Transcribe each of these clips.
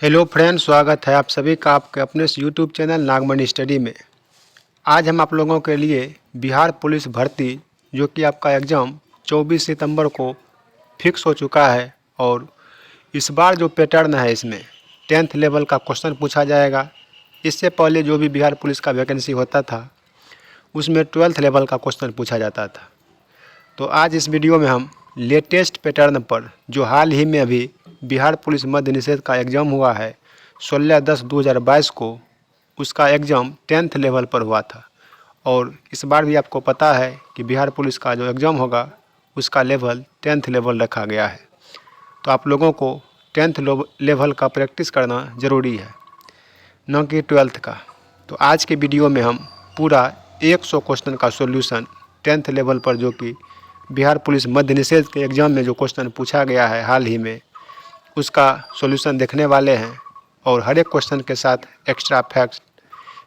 Hello friend, स्वागत है आप सभी का आपके अपने यूट्यूब चैनल नागमणि स्टडी में। आज हम आप लोगों के लिए बिहार पुलिस भर्ती जो कि आपका एग्ज़ाम 24 सितंबर को फिक्स हो चुका है और इस बार जो पैटर्न है इसमें 10th लेवल का क्वेश्चन पूछा जाएगा। इससे पहले जो भी बिहार पुलिस का वैकेंसी होता था उसमें 12th लेवल का क्वेश्चन पूछा जाता था। तो आज इस वीडियो में हम लेटेस्ट पैटर्न पर जो हाल ही में अभी बिहार पुलिस मद्य निषेध का एग्ज़ाम हुआ है 16/10/2022 को, उसका एग्ज़ाम 10th लेवल पर हुआ था। और इस बार भी आपको पता है कि बिहार पुलिस का जो एग्ज़ाम होगा उसका लेवल 10th लेवल रखा गया है। तो आप लोगों को 10th लेवल का प्रैक्टिस करना ज़रूरी है, न कि 12th का। तो आज के वीडियो में हम पूरा 100 क्वेश्चन का सॉल्यूशन 10th लेवल पर जो कि बिहार पुलिस मद्य निषेध के एग्ज़ाम में जो क्वेश्चन पूछा गया है हाल ही में, उसका सॉल्यूशन देखने वाले हैं। और हर एक क्वेश्चन के साथ एक्स्ट्रा फैक्ट्स,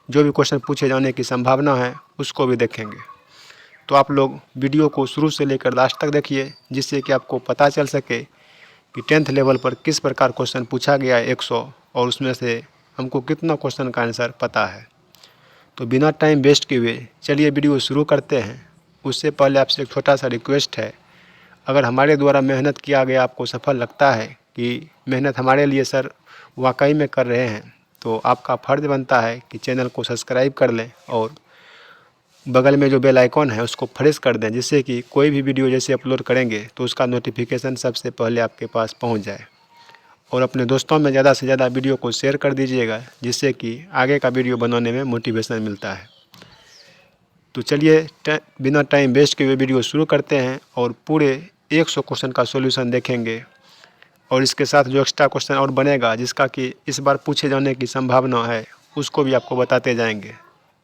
जो भी क्वेश्चन पूछे जाने की संभावना है उसको भी देखेंगे। तो आप लोग वीडियो को शुरू से लेकर लास्ट तक देखिए, जिससे कि आपको पता चल सके कि 10th लेवल पर किस प्रकार क्वेश्चन पूछा गया है 100, और उसमें से हमको कितना क्वेश्चन का आंसर पता है। तो बिना टाइम वेस्ट किए चलिए वीडियो शुरू करते हैं। उससे पहले आपसे एक छोटा सा रिक्वेस्ट है, अगर हमारे द्वारा मेहनत किया गया आपको सफल लगता है कि मेहनत हमारे लिए सर वाकई में कर रहे हैं, तो आपका फ़र्ज़ बनता है कि चैनल को सब्सक्राइब कर लें और बगल में जो बेल आइकॉन है उसको प्रेस कर दें, जिससे कि कोई भी वीडियो जैसे अपलोड करेंगे तो उसका नोटिफिकेशन सबसे पहले आपके पास पहुंच जाए। और अपने दोस्तों में ज़्यादा से ज़्यादा वीडियो को शेयर कर दीजिएगा, जिससे कि आगे का वीडियो बनाने में मोटिवेशन मिलता है। तो चलिए बिना टाइम वेस्ट किए वीडियो शुरू करते हैं और पूरे 100 क्वेश्चन का सॉल्यूशन देखेंगे। और इसके साथ जो एक्स्ट्रा क्वेश्चन और बनेगा जिसका कि इस बार पूछे जाने की संभावना है, उसको भी आपको बताते जाएंगे।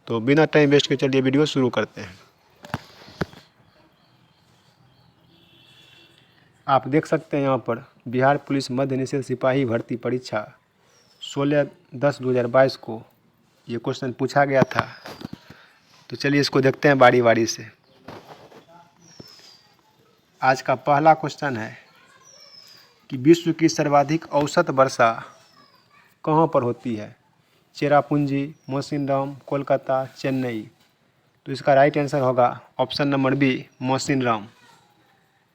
तो बिना टाइम वेस्ट के चलिए वीडियो शुरू करते हैं। आप देख सकते हैं यहाँ पर बिहार पुलिस मद्य निषेध सिपाही भर्ती परीक्षा 16/10/2022 को ये क्वेश्चन पूछा गया था। तो चलिए इसको देखते हैं बारी बारी से। आज का पहला क्वेश्चन है कि विश्व की सर्वाधिक औसत वर्षा कहाँ पर होती है? चेरापूंजी, मौसिनराम, कोलकाता, चेन्नई। तो इसका राइट आंसर होगा ऑप्शन नंबर बी, मौसिनराम।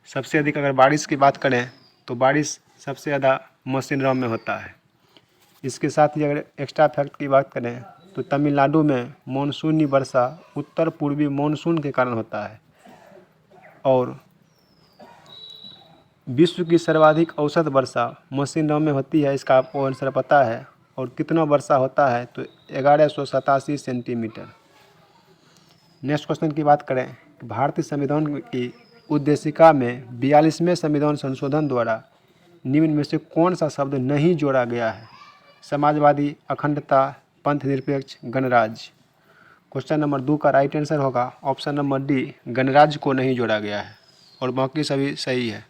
सबसे अधिक अगर बारिश की बात करें तो बारिश सबसे ज़्यादा मौसिनराम में होता है। इसके साथ ही अगर एक्स्ट्रा फैक्ट की बात करें तो तमिलनाडु में मानसूनी वर्षा उत्तर पूर्वी मानसून के कारण होता है। और विश्व की सर्वाधिक औसत वर्षा मौसिनराम में होती है, इसका आपको आंसर पता है। और कितना वर्षा होता है तो 1187 सेंटीमीटर। नेक्स्ट क्वेश्चन की बात करें, भारतीय संविधान की उद्देशिका में 42वें संविधान संशोधन द्वारा निम्न में से कौन सा शब्द नहीं जोड़ा गया है? समाजवादी, अखंडता, पंथ निरपेक्ष, गणराज्य। क्वेश्चन नंबर 2 का राइट आंसर होगा ऑप्शन नंबर डी, गणराज्य को नहीं जोड़ा गया है और बाकी सभी सही है।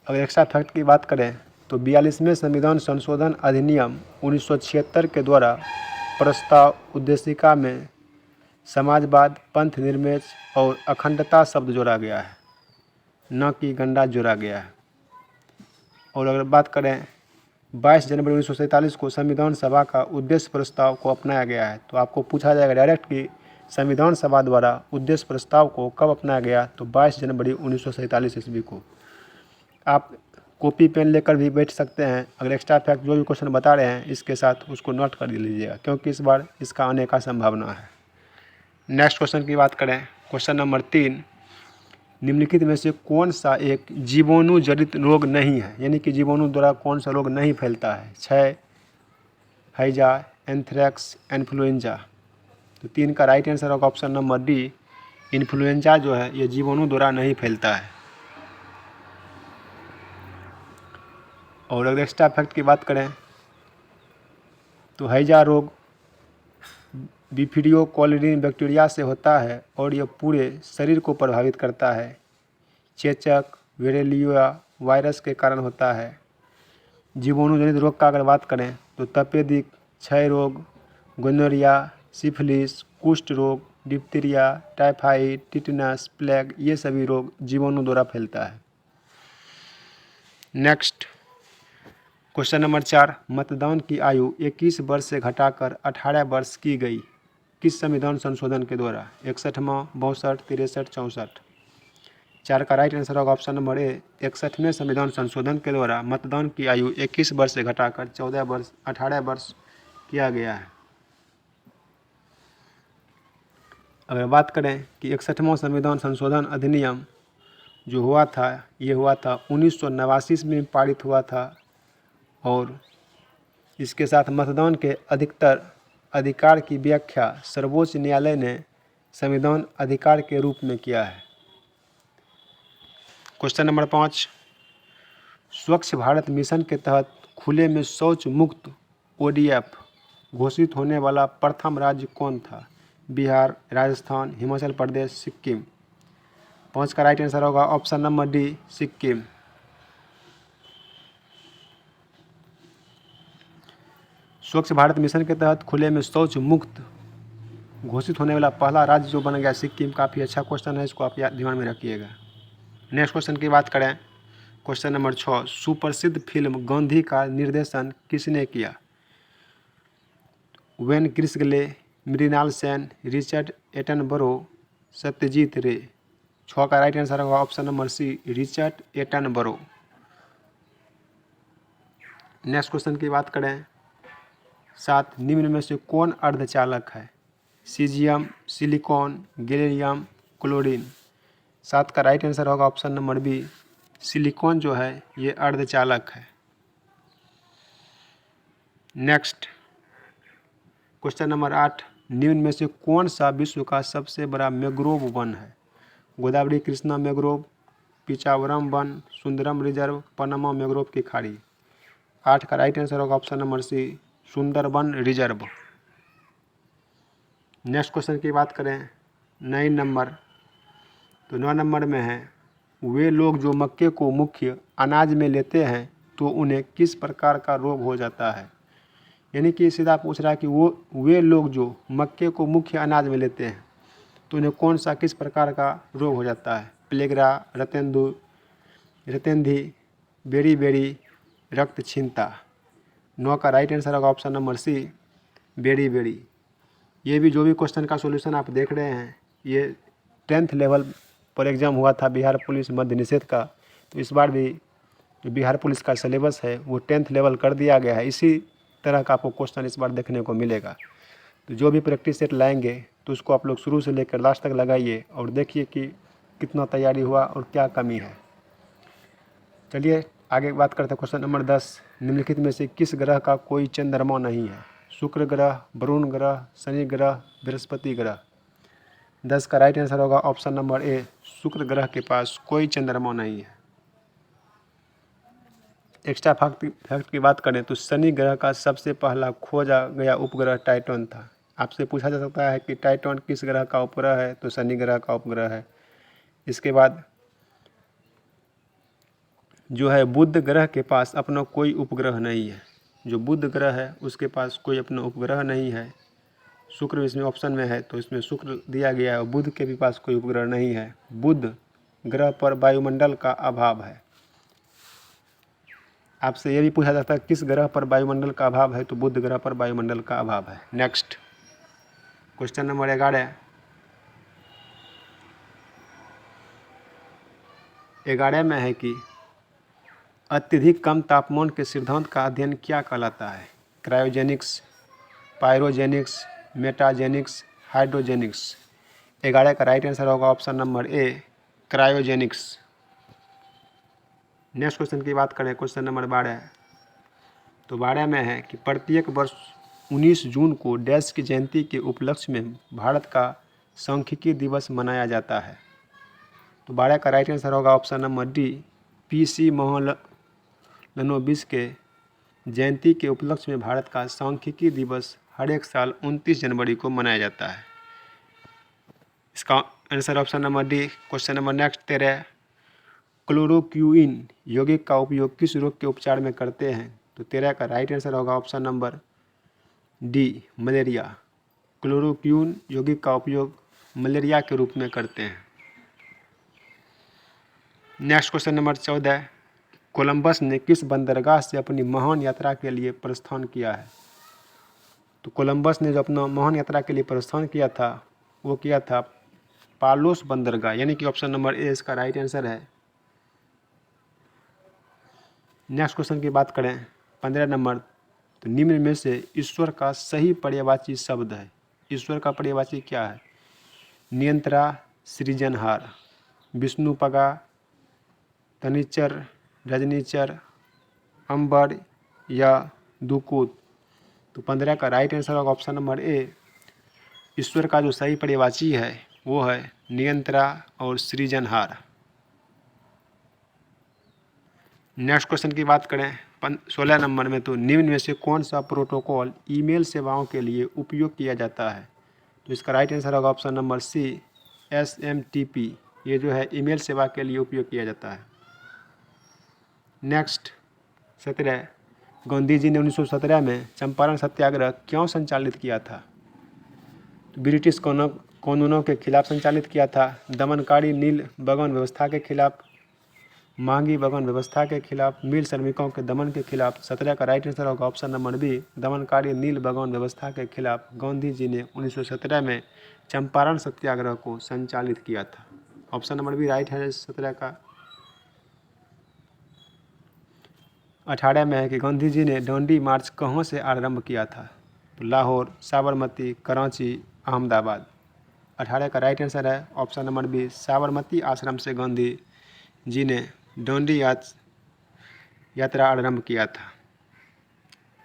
अगर एक्स्ट्रा फैक्ट की बात करें तो 42वें संविधान संशोधन अधिनियम 1976 के द्वारा प्रस्ताव उद्देशिका में समाजवाद, पंथ निरपेक्ष और अखंडता शब्द जोड़ा गया है, न कि गणराज्य जोड़ा गया है। और अगर बात करें 22 जनवरी 1947 को संविधान सभा का उद्देश्य प्रस्ताव को अपनाया गया है, तो आपको पूछा जाएगा डायरेक्ट कि संविधान सभा द्वारा उद्देश्य प्रस्ताव को कब अपनाया गया, तो 22 जनवरी 1947 ईस्वी को। आप कॉपी पेन लेकर भी बैठ सकते हैं। अगर एक्स्ट्रा फैक्ट जो भी क्वेश्चन बता रहे हैं इसके साथ उसको नोट कर लीजिएगा, क्योंकि इस बार इसका आने का संभावना है। नेक्स्ट क्वेश्चन की बात करें, क्वेश्चन नंबर 3, निम्नलिखित में से कौन सा एक जीवाणु जनित रोग नहीं है? यानी कि जीवाणु द्वारा कौन सा रोग नहीं फैलता है? क्षय, हैजा, एंथ्रेक्स, इन्फ्लुएंजा। तो 3 का राइट आंसर होगा ऑप्शन नंबर डी, इन्फ्लुएंजा जो है ये जीवाणु द्वारा नहीं फैलता है। और अगर एक्स्ट्रा फैक्ट की बात करें तो हैजा रोग बिफिडियो कॉलरिन बैक्टीरिया से होता है और यह पूरे शरीर को प्रभावित करता है। चेचक, वेरेलिया वायरस के कारण होता है। जीवाणु जनित रोग का अगर बात करें तो तपेदिक, क्षय रोग, गोनोरिया, सिफिलिस, कुष्ठ रोग, डिप्थीरिया, टाइफाइड, टिटनस, प्लेग, ये सभी रोग जीवाणु द्वारा फैलता है। नेक्स्ट क्वेश्चन नंबर 4, मतदान की आयु 21 वर्ष से घटाकर 18 वर्ष की गई किस संविधान संशोधन के द्वारा? 61वां, 62, 63, 64। 4 का राइट आंसर होगा ऑप्शन नंबर ए, 61वें संविधान संशोधन के द्वारा मतदान की आयु 21 वर्ष से घटाकर 18 वर्ष किया गया है। अगर बात करें कि 61वां संविधान संशोधन अधिनियम जो हुआ था, ये हुआ था 1989 में पारित हुआ था और इसके साथ मतदान के अधिकतर अधिकार की व्याख्या सर्वोच्च न्यायालय ने संविधान अधिकार के रूप में किया है। क्वेश्चन नंबर 5, स्वच्छ भारत मिशन के तहत खुले में शौच मुक्त ODF घोषित होने वाला प्रथम राज्य कौन था? बिहार, राजस्थान, हिमाचल प्रदेश, सिक्किम। 5 का राइट आंसर होगा ऑप्शन नंबर डी, सिक्किम। स्वच्छ भारत मिशन के तहत खुले में शौच मुक्त घोषित होने वाला पहला राज्य जो बन गया सिक्किम। काफ़ी अच्छा क्वेश्चन है, इसको आप ध्यान में रखिएगा। नेक्स्ट क्वेश्चन की बात करें, क्वेश्चन नंबर 6, सुप्रसिद्ध फिल्म गांधी का निर्देशन किसने किया? वेन किर्सगले, मृणाल सेन, रिचर्ड एटनबरो, सत्यजीत रे। 6 का राइट आंसर होगा option number C, Richard Attenborough. Next question की बात करें, 7, निम्न में से कौन अर्धचालक है? Caesium, silicon, gallium, chlorine. 7 का राइट आंसर होगा ऑप्शन नंबर बी, सिलिकॉन जो है ये अर्धचालक है। नेक्स्ट क्वेश्चन नंबर 8, निम्न में से कौन सा विश्व का सबसे बड़ा मैंग्रोव वन है? गोदावरी कृष्णा मैंग्रोव, पिचावरम वन, सुंदरम रिजर्व, पनामा मैंग्रोव की खाड़ी। 8 का राइट आंसर होगा option number C, Sundarban reserve. Next question की बात करें 9 नंबर, तो 9 नंबर में है, वे लोग जो मक्के को मुख्य अनाज में लेते हैं तो उन्हें किस प्रकार का रोग हो जाता है? यानी कि सीधा पूछ रहा है कि वे लोग जो मक्के को मुख्य अनाज में लेते हैं तो उन्हें कौन सा किस प्रकार का रोग हो जाता है? प्लेगरा, रतेंधी, बेरी बेरी, रक्त छीनता। 9 का राइट आंसर होगा option number C, beriberi. ये भी जो भी क्वेश्चन का सॉल्यूशन आप देख रहे हैं ये 10th लेवल पर एग्ज़ाम हुआ था बिहार पुलिस मद्य निषेध का, तो इस बार भी जो बिहार पुलिस का सिलेबस है वो 10th लेवल कर दिया गया है। इसी तरह का आपको क्वेश्चन इस बार देखने को मिलेगा। तो जो भी प्रैक्टिस सेट लाएंगे तो उसको आप लोग शुरू से लेकर लास्ट तक लगाइए और देखिए कि कितना तैयारी हुआ और क्या कमी है। चलिए आगे बात करते हैं क्वेश्चन नंबर 10, निम्नलिखित में से किस ग्रह का कोई चंद्रमा नहीं है? शुक्र ग्रह, वरुण ग्रह, शनि ग्रह, बृहस्पति ग्रह। 10 का राइट आंसर होगा ऑप्शन नंबर ए, शुक्र ग्रह के पास कोई चंद्रमा नहीं है। एक्स्ट्रा फैक्ट की बात करें तो शनि ग्रह का सबसे पहला खोजा गया उपग्रह टाइटन था। आपसे पूछा जा सकता है कि टाइटन किस ग्रह का उपग्रह है, तो शनि ग्रह का उपग्रह है। इसके बाद जो है बुध ग्रह के पास अपना कोई उपग्रह नहीं है। जो बुध ग्रह है उसके पास कोई अपना उपग्रह नहीं है। शुक्र इसमें ऑप्शन में है तो इसमें शुक्र दिया गया है और बुध के भी पास कोई उपग्रह नहीं है। बुध ग्रह पर वायुमंडल का अभाव है। आपसे ये भी पूछा जाता है किस ग्रह पर वायुमंडल का अभाव है, तो बुध ग्रह पर वायुमंडल का अभाव है। नेक्स्ट क्वेश्चन नंबर 11 में है कि अत्यधिक कम तापमान के सिद्धांत का अध्ययन क्या कहलाता है? क्रायोजेनिक्स, पायरोजेनिक्स, मेटाजेनिक्स, हाइड्रोजेनिक्स। 11 का राइट आंसर होगा ऑप्शन नंबर ए, क्रायोजेनिक्स। नेक्स्ट क्वेश्चन की बात करें क्वेश्चन नंबर 12, तो 12 में है कि प्रत्येक वर्ष 19 जून को डैश की जयंती के उपलक्ष्य में भारत का सांख्यिकी दिवस मनाया जाता है। तो 12 का राइट आंसर होगा ऑप्शन नंबर डी, PC मोहलनोबिस के जयंती के उपलक्ष्य में भारत का सांख्यिकी दिवस हर एक साल 29 जनवरी को मनाया जाता है। इसका answer option number D. Question number next 13, chloroquine यौगिक का उपयोग किस रोग के उपचार में करते हैं? तो 13 का राइट आंसर होगा option number D, malaria. Chloroquine यौगिक का उपयोग मलेरिया के रूप में करते हैं। नेक्स्ट क्वेश्चन नंबर 14, कोलंबस ने किस बंदरगाह से अपनी महान यात्रा के लिए प्रस्थान किया है? तो कोलंबस ने जो अपना महान यात्रा के लिए प्रस्थान किया था वो किया था पालोस बंदरगाह, यानी कि ऑप्शन नंबर ए इसका राइट आंसर है। नेक्स्ट क्वेश्चन की बात करें 15 नंबर, तो निम्न में से ईश्वर का सही पर्यायवाची शब्द है। ईश्वर का पर्यायवाची क्या है? नियंत्रा, सृजनहार, विष्णुपगा, तनिचर, रजनीचर, अंबर या दुकूत। तो 15 का राइट आंसर होगा ऑप्शन नंबर ए। ईश्वर का जो सही पर्यायवाची है वो है नियंत्रा और सृजनहार। नेक्स्ट क्वेश्चन की बात करें 16 नंबर में, तो निम्न में से कौन सा प्रोटोकॉल ईमेल सेवाओं के लिए उपयोग किया जाता है? तो इसका राइट आंसर होगा ऑप्शन नंबर सी, SMTP। ये जो है ईमेल सेवा के लिए उपयोग किया जाता है। नेक्स्ट 17, गांधी जी ने 1917 में चंपारण सत्याग्रह क्यों संचालित किया था? तो ब्रिटिश कानूनों के खिलाफ संचालित किया था, दमनकारी नील बगान व्यवस्था के खिलाफ, मांगी बगान व्यवस्था के खिलाफ, मिल श्रमिकों के दमन के खिलाफ। 17 का राइट आंसर होगा ऑप्शन नंबर बी, दमनकारी नील बगान व्यवस्था के खिलाफ गांधी जी ने 1917 में चंपारण सत्याग्रह को संचालित किया था। ऑप्शन नंबर बी राइट है 17 का। 18 में है कि गांधी जी ने डांडी मार्च कहाँ से आरंभ किया था? तो लाहौर, साबरमती, कराची, अहमदाबाद। 18 का राइट आंसर है ऑप्शन नंबर बी, साबरमती आश्रम से गांधी जी ने डांडी यात्रा आरंभ किया था।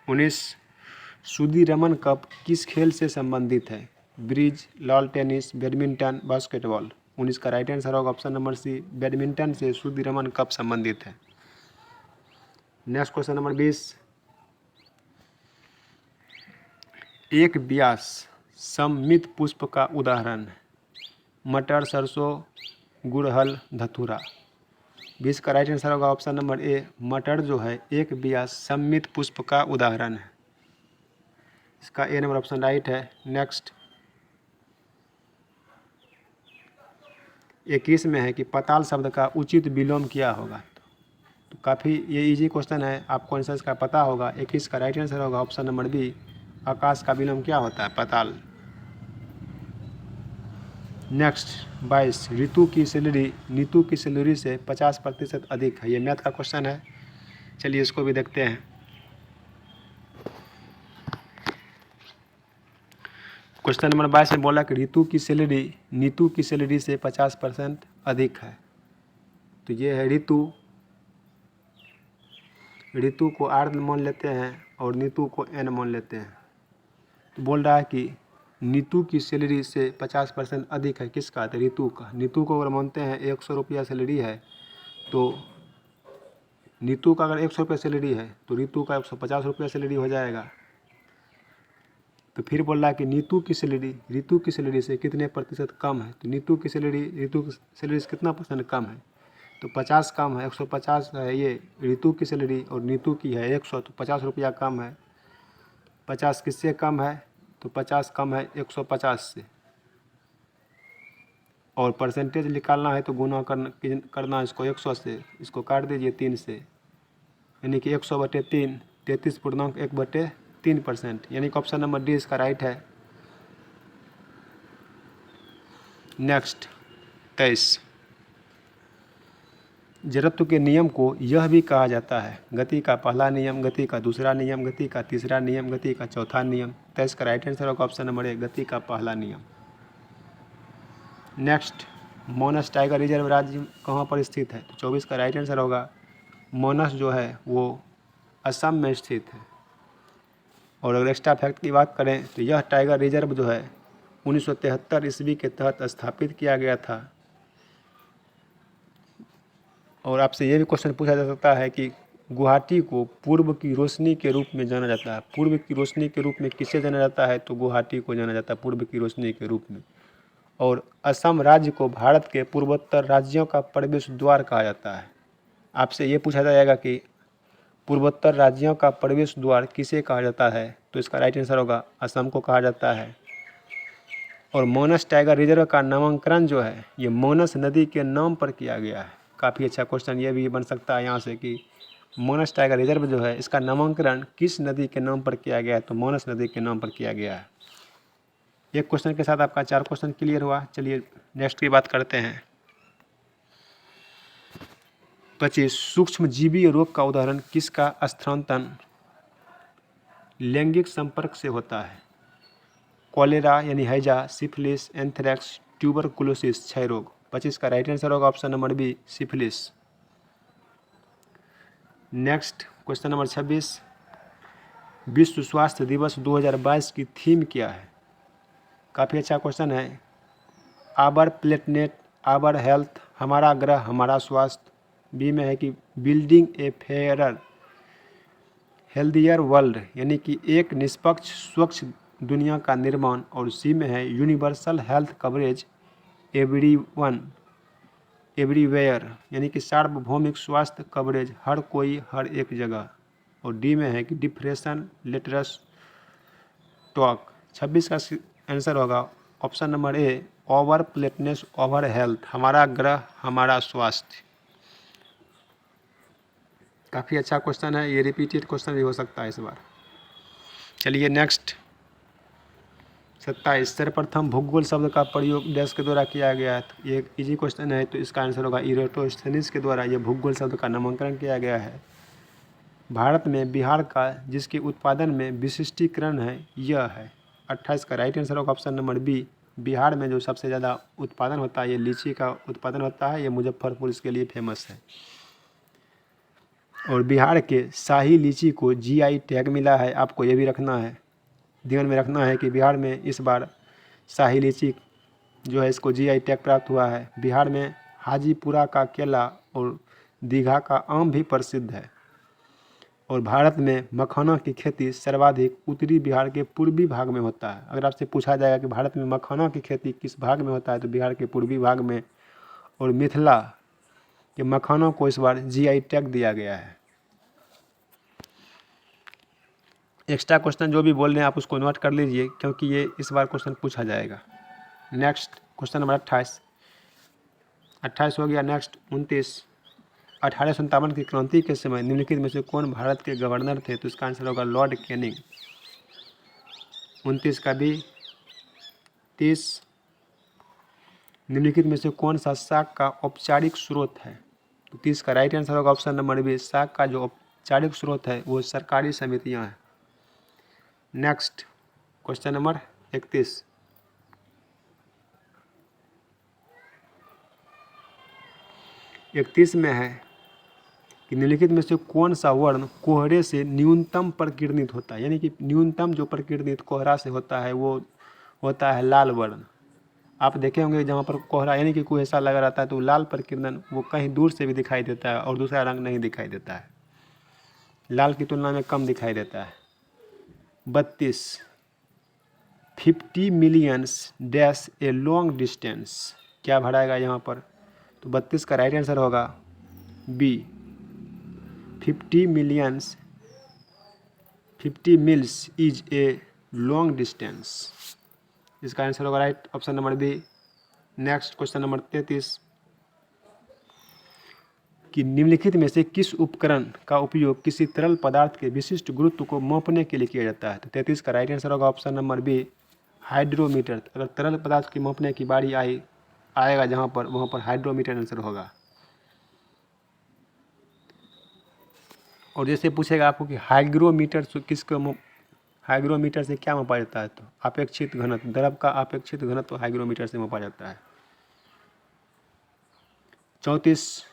19, सुदी रमन कप किस खेल से संबंधित है? Bridge, lawn tennis, badminton, basketball. 19 का राइट आंसर होगा ऑप्शन नंबर सी, बैडमिंटन से सुदी रमन कप संबंधित है। नेक्स्ट क्वेश्चन नंबर 20, एक व्यास सममित पुष्प का उदाहरण? मटर, सरसों, गुड़हल, धतूरा। 20 का राइट आंसर होगा ऑप्शन नंबर ए, मटर जो है एक व्यास सममित पुष्प का उदाहरण है। इसका ए नंबर ऑप्शन राइट है। नेक्स्ट 21 में है कि पाताल शब्द का उचित विलोम क्या होगा? तो काफ़ी ये इजी क्वेश्चन है, आपको आंसर इसका पता होगा। 21 का राइट आंसर होगा ऑप्शन नंबर बी, आकाश का विलोम क्या होता है? पाताल। नेक्स्ट 22, ऋतु की सैलरी नीतू की सैलरी से 50% अधिक है। ये मैथ का क्वेश्चन है, चलिए इसको भी देखते हैं। क्वेश्चन नंबर 22 में बोला कि ऋतु की सैलरी नीतू की सैलरी से 50% अधिक है। तो ये है ऋतु को आर मान लेते हैं और नीतू को एन मान लेते हैं। तो बोल रहा है कि नीतू की सैलरी से 50% अधिक है, किसका? तो ऋतु का। नीतू को अगर मानते हैं 100 रुपया सैलरी है, तो नीतू का अगर 100 रुपया सैलरी है तो ऋतु का 150 रुपया सैलरी हो जाएगा। तो फिर बोल रहा है कि नीतू की सैलरी ऋतु की सैलरी से कितने प्रतिशत कम है? तो नीतू की सैलरी ऋतु की सैलरी से कितना % कम है? तो 50 कम है, 150 है ये ऋतु की सैलरी और नीतू की है 100, तो 50 रुपया कम है। 50 किससे कम है? तो 50 कम है 150 से। और परसेंटेज निकालना है तो गुना करना इसको 100 से, इसको काट दीजिए 3 से, यानी कि 100/3, 33.1/3%, यानी कि ऑप्शन नंबर डी इसका राइट है। नेक्स्ट 23, जड़त्व के नियम को यह भी कहा जाता है गति का पहला नियम, गति का दूसरा नियम, गति का तीसरा नियम, गति का चौथा नियम। 23 का राइट आंसर होगा ऑप्शन नंबर ए, गति का पहला नियम। नेक्स्ट, मानस टाइगर रिजर्व राज्य कहाँ पर स्थित है? तो 24 का राइट आंसर होगा, मानस जो है वो असम में स्थित है। और अगर एक्स्ट्रा फैक्ट की बात करें तो यह टाइगर रिजर्व जो है 1973 ईस्वी के तहत स्थापित किया गया था। और आपसे ये भी क्वेश्चन पूछा जा सकता है कि गुवाहाटी को पूर्व की रोशनी के रूप में जाना जाता है। पूर्व की रोशनी के रूप में किसे जाना जाता है? तो गुवाहाटी को जाना जाता है पूर्व की रोशनी के रूप में। और असम राज्य को भारत के पूर्वोत्तर राज्यों का प्रवेश द्वार कहा जाता है। आपसे ये पूछा जाएगा कि पूर्वोत्तर राज्यों का प्रवेश द्वार किसे कहा जाता है? तो इसका राइट आंसर होगा असम को कहा जाता है। और मानस टाइगर रिजर्व का नामकरण जो है ये मानस नदी के नाम पर किया गया है। काफ़ी अच्छा क्वेश्चन ये भी बन सकता है यहाँ से कि मानस टाइगर रिजर्व जो है इसका नामकरण किस नदी के नाम पर किया गया है? तो मानस नदी के नाम पर किया गया है। एक क्वेश्चन के साथ आपका 4 क्वेश्चन क्लियर हुआ। चलिए नेक्स्ट की बात करते हैं। 25 सूक्ष्म जीवी रोग का उदाहरण किसका स्थानांतरण लैंगिक संपर्क से होता है? कॉलेरा यानी हैजा, सिफिलिस, एंथ्रेक्स, ट्यूबरकुलोसिस, क्षय रोग। 25 का राइट आंसर होगा option number B, syphilis. Next question number 26 विश्व स्वास्थ्य दिवस 2022 की थीम क्या है? काफ़ी अच्छा क्वेश्चन है। आवर प्लेनेट, आवर हेल्थ, हमारा ग्रह हमारा स्वास्थ्य। बी में है कि बिल्डिंग ए फेयरर हेल्दियर वर्ल्ड यानी कि एक निष्पक्ष स्वच्छ दुनिया का निर्माण। और सी में है universal health coverage everyone everywhere यानी कि सार्वभौमिक स्वास्थ्य कवरेज हर कोई हर एक जगह। और डी में है कि डिप्रेशन लेटरस टॉक। 26 का आंसर होगा option number A, our planet our health, हमारा ग्रह हमारा स्वास्थ्य। काफ़ी अच्छा क्वेश्चन है, ये रिपीटेड क्वेश्चन भी हो सकता है इस बार। चलिए नेक्स्ट 27 सर्वप्रथम भूगोल शब्द का प्रयोग डैश के द्वारा किया गया है। तो ये एक इजी क्वेश्चन है, तो इसका आंसर होगा इरेटोस्थेनिस के द्वारा ये भूगोल शब्द का नामकरण किया गया है। भारत में बिहार का जिसके उत्पादन में विशिष्टीकरण है यह है। 28 का राइट आंसर होगा ऑप्शन नंबर बी, बिहार में जो सबसे ज़्यादा उत्पादन होता है ये लीची का उत्पादन होता है। ये मुजफ्फरपुर इसके लिए फेमस है। और बिहार के शाही लीची को जीआई टैग मिला है। आपको ये भी रखना है, ध्यान में रखना है कि बिहार में इस बार शाही लीची जो है इसको जीआई टैग प्राप्त हुआ है। बिहार में हाजीपुरा का केला और दीघा का आम भी प्रसिद्ध है। और भारत में मखाना की खेती सर्वाधिक उत्तरी बिहार के पूर्वी भाग में होता है। अगर आपसे पूछा जाएगा कि भारत में मखाना की खेती किस भाग में होता है तो बिहार के पूर्वी भाग में। और मिथिला के मखानों को इस बार जीआई टैग दिया गया है। एक्स्ट्रा क्वेश्चन जो भी बोल रहे हैं आप उसको नोट कर लीजिए क्योंकि ये इस बार क्वेश्चन पूछा जाएगा। नेक्स्ट क्वेश्चन नंबर 28 हो गया। नेक्स्ट 29 1857 की क्रांति के समय निम्नलिखित में से कौन भारत के गवर्नर थे? तो इसका आंसर होगा लॉर्ड कैनिंग। 29 का भी 30 निम्नलिखित में से कौन सा शाक का औपचारिक स्रोत है? तो 30 का राइट आंसर होगा ऑप्शन नंबर बी, शाक का जो औपचारिक स्रोत है वो सरकारी समितियां हैं। नेक्स्ट क्वेश्चन नंबर 31 में है कि निम्नलिखित में से कौन सा वर्ण कोहरे से न्यूनतम प्रकीर्णित होता है? यानी कि न्यूनतम जो प्रकीर्णित कोहरा से होता है वो होता है लाल वर्ण। आप देखे होंगे जहाँ पर कोहरा यानी कि कुहेसा लगा रहता है तो लाल प्रकीर्णन वो कहीं दूर से भी दिखाई देता है और दूसरा रंग नहीं दिखाई देता है, लाल की तुलना में कम दिखाई देता है। 32 50 millions dash a long distance, क्या भराएगा यहाँ पर? तो 32 का राइट आंसर होगा B, 50 millions 50 miles is a long distance. इसका आंसर होगा right option number B. Next question number 33 कि निम्नलिखित में से किस उपकरण का उपयोग किसी तरल पदार्थ के विशिष्ट गुरुत्व को मापने के लिए किया जाता है? तो 33 का राइट आंसर होगा ऑप्शन नंबर बी, हाइड्रोमीटर। अगर तरल पदार्थ की मापने की बारी आएगा जहाँ पर वहाँ पर हाइड्रोमीटर आंसर होगा। और जैसे पूछेगा आपको कि हाइग्रोमीटर से क्या मापा जाता है? तो अपेक्षित घनत्व, द्रव का अपेक्षित घनत्व हाइग्रोमीटर से मापा जाता है। 34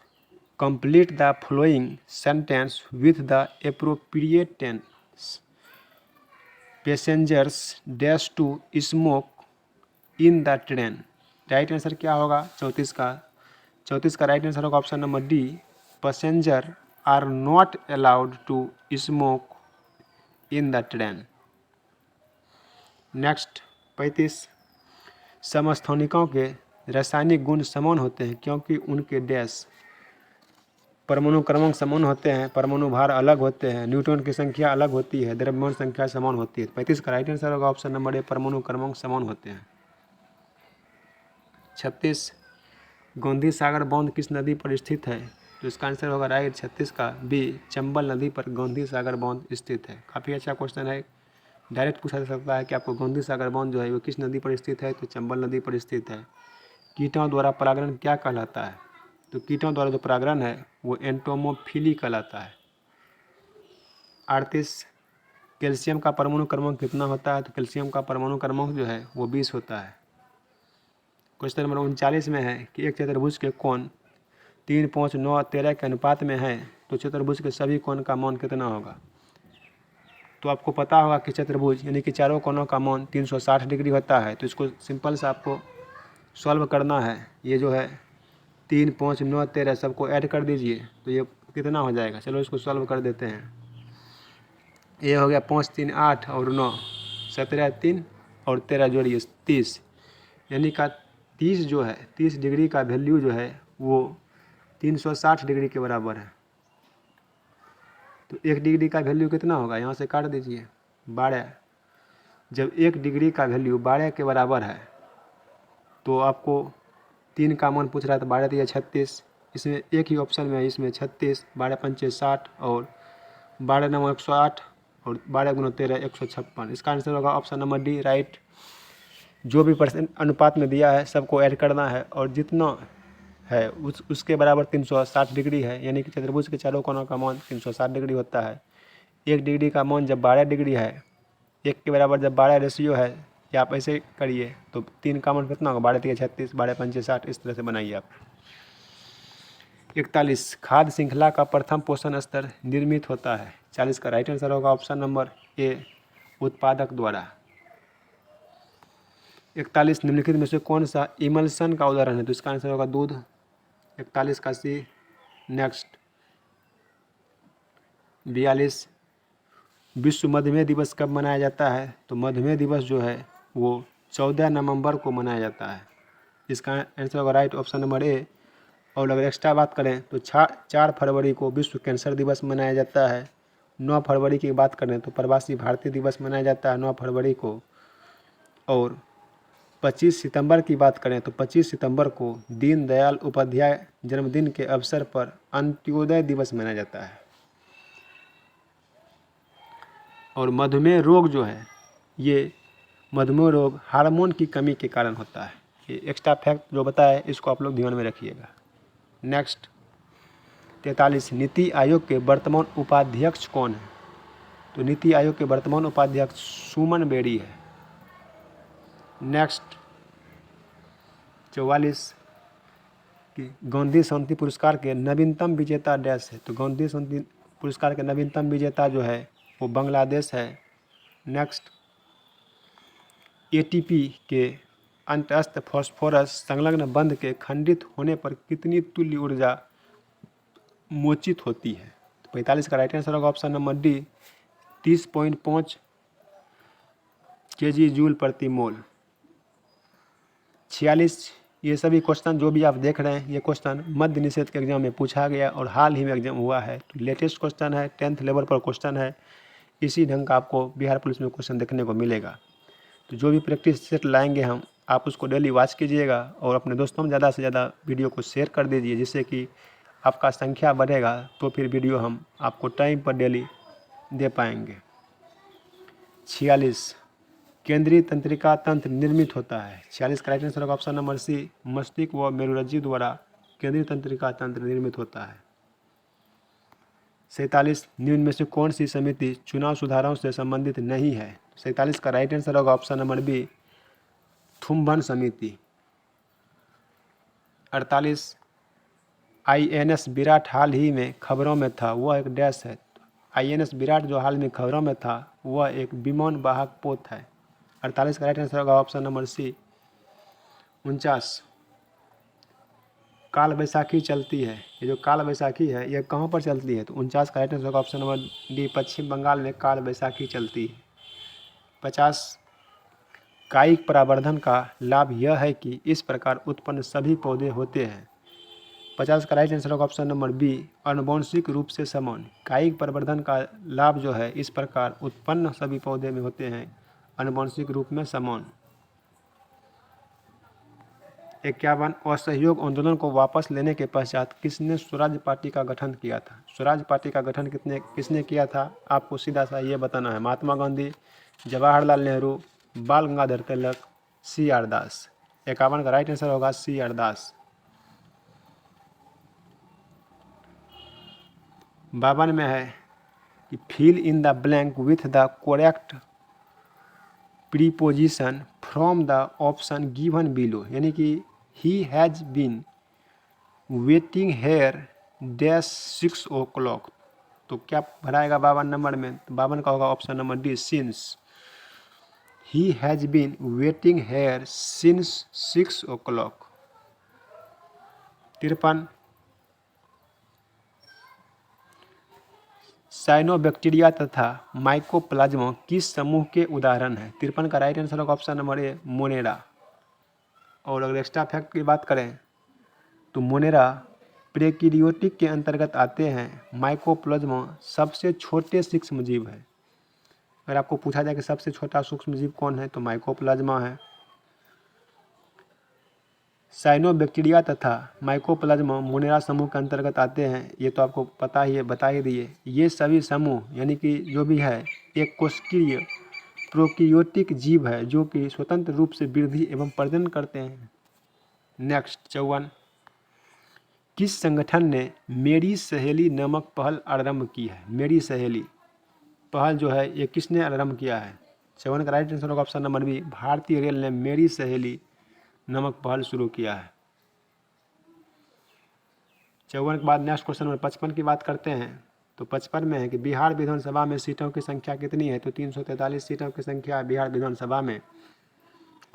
complete the following sentence with the appropriate tense. Passengers dash to smoke in the train. Right answer क्या होगा 34 का राइट आंसर होगा option number D, passenger are not allowed to smoke in the train. Next 35 समस्थानिकों के रासायनिक गुण समान होते हैं क्योंकि उनके डैश परमाणु क्रमांक समान होते हैं, परमाणु भार अलग होते हैं, न्यूट्रॉन की संख्या अलग होती है, द्रव्यमान संख्या समान होती है। 35 का राइट आंसर होगा ऑप्शन नंबर ए, परमाणु क्रमांक समान होते हैं। 36 गांधी सागर बांध किस नदी पर स्थित है? तो इसका आंसर होगा राइट 36 का बी, चंबल नदी पर गांधी सागर बांध स्थित है। काफ़ी अच्छा क्वेश्चन है, डायरेक्ट पूछा जा सकता है कि आपको गांधी सागर बांध जो है वो किस नदी पर स्थित है, तो चंबल नदी पर स्थित है। कीटों द्वारा परागण क्या कहलाता है, तो कीटों द्वारा जो परागण है वो एंटोमोफिली कहलाता है। 38 कैल्शियम का परमाणु क्रमांक कितना होता है, तो कैल्शियम का परमाणु क्रमांक जो है वो 20 होता है। क्वेश्चन नंबर 39 में है कि एक चतुर्भुज के कोण 3, 5, 9, 13 के अनुपात में है, तो चतुर्भुज के सभी कोण का मान कितना होगा। तो आपको पता होगा कि चतुर्भुज यानी कि चारों कोणों का मान 360 डिग्री होता है। तो इसको सिंपल से आपको सॉल्व करना है। ये जो है 3, 5, 9, 13 सबको ऐड कर दीजिए तो ये कितना हो जाएगा। चलो इसको सॉल्व कर देते हैं। ये हो गया 5, 3, 8 और 9, 17, 3 और 13 जोड़िए 30, यानी का 30 जो है 30 डिग्री का वैल्यू जो है वो 360 डिग्री के बराबर है। तो 1 डिग्री का वैल्यू कितना होगा, यहाँ से काट दीजिए 12। जब 1 डिग्री का वैल्यू 12 के बराबर है तो आपको 3 का मान पूछ रहा है, तो 12 दिया 36, इसमें एक ही ऑप्शन में है, इसमें 36, 12 पंचे 60 और 12 9 108 और 12 गुना 13 156। इसका आंसर होगा ऑप्शन नंबर डी, राइट। जो भी परसेंट अनुपात में दिया है सबको ऐड करना है और जितना है उसके बराबर 360 डिग्री है, यानी कि चतुर्भुज के चारों कोणों का मान 360 डिग्री होता है। 1 डिग्री का मान जब 12 डिग्री है, 1 के बराबर जब 12 रेशियो है, या आप ऐसे करिए तो 3 का मान कितना होगा, 12 3 36, 12 पंचे 60, इस तरह से बनाइए आप। 41 खाद्य श्रृंखला का प्रथम पोषण स्तर निर्मित होता है। 40 का राइट आंसर होगा ऑप्शन नंबर ए, उत्पादक द्वारा। 41 निम्नलिखित में से कौन सा इमल्सन का उदाहरण है, तो इसका आंसर होगा दूध। 41 का सी। नेक्स्ट 42 विश्व मधुमेह दिवस कब मनाया जाता है, तो मधुमेह दिवस जो है वो 14 नवंबर को मनाया जाता है। इसका आंसर होगा राइट ऑप्शन नंबर ए। और अगर एक्स्ट्रा बात करें तो 4 फरवरी को विश्व कैंसर दिवस मनाया जाता है। 9 फरवरी की बात करें तो प्रवासी भारतीय दिवस मनाया जाता है 9 फरवरी को। और 25 सितंबर की बात करें तो 25 सितंबर को दीनदयाल उपाध्याय जन्मदिन के अवसर पर अंत्योदय दिवस मनाया जाता है। और मधुमेह रोग जो है ये मधुमेह रोग हार्मोन की कमी के कारण होता है। ये एक्स्ट्रा फैक्ट जो बताया इसको आप लोग ध्यान में रखिएगा। नेक्स्ट 43 नीति आयोग के वर्तमान उपाध्यक्ष कौन है, तो नीति आयोग के वर्तमान उपाध्यक्ष सुमन बेरी है। नेक्स्ट 44 कि गांधी शांति पुरस्कार के नवीनतम विजेता डैश है, तो गांधी शांति पुरस्कार के नवीनतम विजेता जो है वो बांग्लादेश है। नेक्स्ट एटीपी के अंतस्थ फास्फोरस संलग्न बंध के खंडित होने पर कितनी तुल्य ऊर्जा मोचित होती है, तो 45 का राइट आंसर होगा option number D, 30.5 kg joule प्रति मोल। 46 ये सभी क्वेश्चन जो भी आप देख रहे हैं ये क्वेश्चन मध्य निषेध के एग्जाम में पूछा गया और हाल ही में एग्जाम हुआ है। तो लेटेस्ट क्वेश्चन है, 10th लेवल पर क्वेश्चन है। इसी ढंग का आपको बिहार पुलिस में क्वेश्चन देखने को मिलेगा। तो जो भी प्रैक्टिस सेट लाएंगे हम, आप उसको डेली वॉच कीजिएगा और अपने दोस्तों में ज़्यादा से ज़्यादा वीडियो को शेयर कर दीजिए, जिससे कि आपका संख्या बढ़ेगा तो फिर वीडियो हम आपको टाइम पर डेली दे पाएंगे। 46 केंद्रीय तंत्रिका तंत्र निर्मित होता है। 46 का राइट आंसर होगा ऑप्शन नंबर सी, मस्तिष्क व मेरुरज्जु द्वारा केंद्रीय तंत्रिका तंत्र निर्मित होता है। 47 निम्न में से कौन सी समिति चुनाव सुधारों से संबंधित नहीं है, 47 का राइट आंसर होगा ऑप्शन नंबर बी, थुम्बन समिति। 48 INS विराट हाल ही में खबरों में था, वह एक डैश है। INS विराट जो हाल में खबरों में था वह एक विमान वाहक पोत है। 48 का राइट आंसर होगा ऑप्शन नंबर सी। 49 काल बैसाखी चलती है, ये जो काल बैसाखी है ये कहाँ पर चलती है, तो 49 का राइट आंसर होगा ऑप्शन नंबर डी, पश्चिम बंगाल में काल बैसाखी चलती है। 50 कायिक परावर्धन का लाभ यह है कि इस प्रकार उत्पन्न सभी पौधे होते हैं। 50 का राइट आंसर होगा ऑप्शन नंबर बी, आनुवंशिक रूप से समान। कायिक परिवर्धन का लाभ जो है इस प्रकार उत्पन्न सभी पौधे में होते हैं, आनुवंशिक रूप में समान। 51 असहयोग आंदोलन को वापस लेने के पश्चात किसने स्वराज पार्टी का गठन किया था? स्वराज पार्टी का गठन किसने किया था? आपको सीधा सा ये बताना है। महात्मा गांधी, जवाहरलाल नेहरू, बाल गंगाधर तिलक, सी आर दास। 51 का राइट आंसर होगा सी आर दास। 52 में है कि fill in the blank with the correct preposition from the option given below, यानी कि he has been waiting here dash 6 o'clock। तो क्या भराएगा 52 नंबर में? तो 52 का होगा option number D, since. He has been waiting here since 6 o'clock। 53 cyanobacteria तथा mycoplasma किस समूह के उदाहरण हैं? 53 का राइट आंसर होगा ऑप्शन नंबर ए, मोनेरा। और अगर एक्स्ट्रा फैक्ट की बात करें तो मोनेरा प्रोकैरियोटिक के अंतर्गत आते हैं। माइकोप्लाज्मा सबसे छोटे सूक्ष्म जीव है। अगर आपको पूछा जाए कि सबसे छोटा सूक्ष्म जीव कौन है तो माइकोप्लाज्मा है। साइनोबैक्टीरिया तथा माइकोप्लाज्मा मोनेरा समूह के अंतर्गत आते हैं, ये तो आपको पता ही है, बता ही दिए। ये सभी समूह यानी कि जो भी है एक कोशिकीय प्रोकैरियोटिक जीव है जो कि स्वतंत्र रूप से वृद्धि एवं प्रजनन करते हैं। नेक्स्ट 54 किस संगठन ने मेरी सहेली नामक पहल आरंभ की है? मेरी सहेली पहल जो है ये किसने आरंभ किया है? 54 का राइट आंसर होगा ऑप्शन नंबर बी, भारतीय रेल ने मेरी सहेली नामक पहल शुरू किया है। 54 के बाद नेक्स्ट क्वेश्चन नंबर 55 की बात करते हैं। तो 55 में है कि बिहार विधानसभा में सीटों की संख्या कितनी है? तो 343 सीटों की संख्या है बिहार विधानसभा में।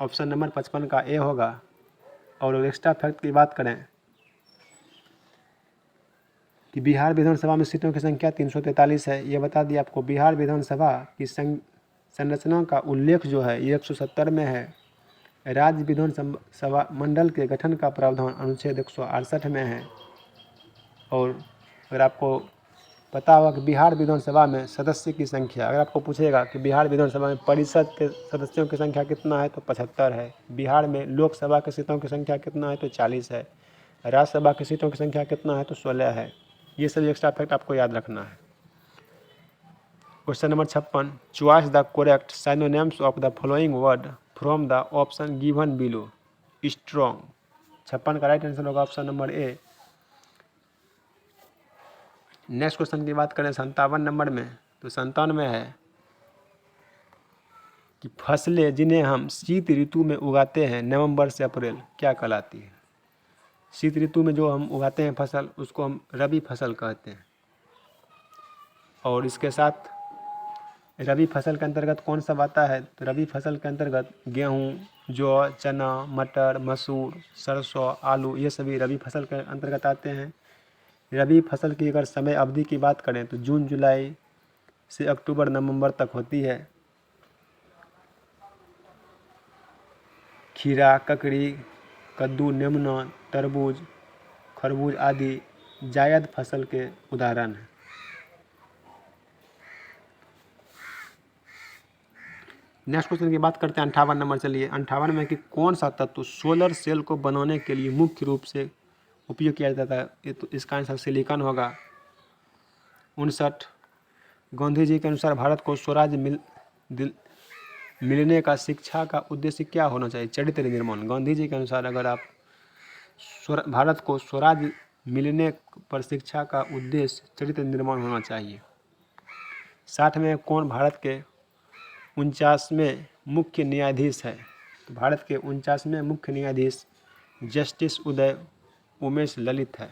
ऑप्शन नंबर 55 का ए होगा। और एक्स्ट्रा फैक्ट की बात करें कि बिहार विधानसभा में सीटों की संख्या 343 है। ये बता दिया आपको। बिहार विधानसभा की संरचना का उल्लेख जो है ये 170 में है। राज्य विधानसभा मंडल के गठन का प्रावधान अनुच्छेद 168 में है। और अगर आपको पता होगा कि बिहार विधानसभा में सदस्य की संख्या, अगर आपको पूछेगा कि बिहार विधानसभा में परिषद के सदस्यों की संख्या कितना है तो 75 है। बिहार में लोकसभा की सीटों की संख्या कितना है तो 40 है। राज्यसभा की सीटों की संख्या कितना है तो 16 है। ये सभी एक्स्ट्रा फैक्ट आपको याद रखना है। Question number 56 choice the correct synonyms of the following word from the option given below. Strong. 56 का राइट आंसर होगा ऑप्शन नंबर ए। नेक्स्ट क्वेश्चन की बात करें 57 नंबर में, तो 57 में है कि फसलें जिन्हें हम शीत ऋतु में उगाते हैं नवंबर से अप्रैल क्या कहलाती है? शीत ऋतु में जो हम उगाते हैं फसल उसको हम रबी फसल कहते हैं। और इसके साथ रबी फसल के अंतर्गत कौन सा आता है? तो रबी फसल के अंतर्गत गेहूँ, जौ, चना, मटर, मसूर, सरसों, आलू ये सभी रबी फसल के अंतर्गत आते हैं। रबी फसल की अगर समय अवधि की बात करें तो जून जुलाई से अक्टूबर नवंबर तक होती है। खीरा, ककड़ी, कद्दू, नेनुआ, तरबूज, खरबूज आदि जायद फसल के उदाहरण हैं। नेक्स्ट क्वेश्चन की बात करते हैं 58 नंबर। चलिए 58 में कि कौन सा तत्व सोलर सेल को बनाने के लिए मुख्य रूप से उपयोग किया जाता है? ये तो इसका आंसर सिलिकॉन होगा। 59 गांधी जी के अनुसार भारत को स्वराज मिलने का शिक्षा का उद्देश्य क्या होना चाहिए? चरित्र निर्माण। गांधी जी के अनुसार अगर आप भारत को स्वराज मिलने पर शिक्षा का उद्देश्य चरित्र निर्माण होना चाहिए। 60 में कौन भारत के 49वें मुख्य न्यायाधीश है? तो भारत के 49वें मुख्य न्यायाधीश जस्टिस उदय उमेश ललित है।